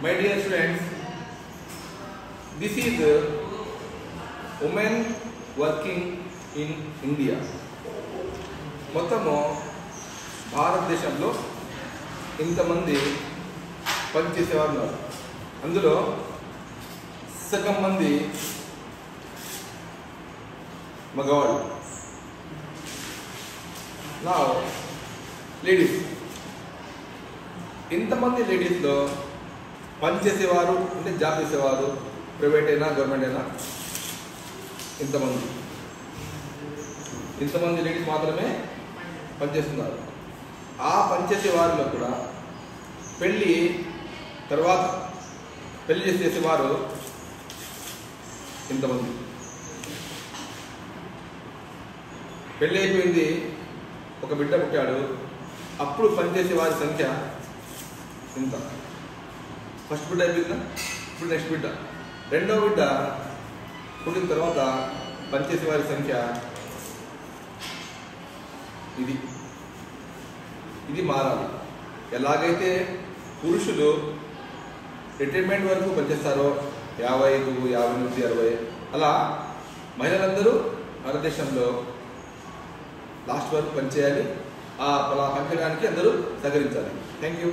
My dear students, this is women working in India. మొత్తము భారతదేశంలో ఇంతమంది పనిచేసేవారు ఉన్నారు. అందులో సగం మంది మగవాళ్ళు. నా లేడీస్, ఇంతమంది లేడీస్లో పనిచేసేవారు అంటే జాబ్ చేసేవారు, ప్రైవేట్ అయినా గవర్నమెంట్ అయినా ఇంతమంది లేడీస్ మాత్రమే పనిచేస్తున్నారు. ఆ పనిచేసే వారిలో కూడా పెళ్ళి తర్వాత పెళ్లి చేసేవారు ఇంతమంది. పెళ్ళి అయిపోయింది, ఒక బిడ్డ పుట్టాడు, అప్పుడు పనిచేసే వారి సంఖ్య ఇంత. ఫస్ట్ బిడ్డ అయిపోయిందా, ఇప్పుడు నెక్స్ట్ బిడ్డ, రెండో బిడ్డ పుట్టిన తర్వాత పనిచేసే వారి సంఖ్య ఇది మారాలి. ఎలాగైతే పురుషులు రిటైర్మెంట్ వరకు పనిచేస్తారో 55, 50 నుంచి 60, అలా మహిళలందరూ భారతదేశంలో లాస్ట్ వరకు పనిచేయాలి. అలా పనిచేయడానికి అందరూ సహకరించాలి. Thank you.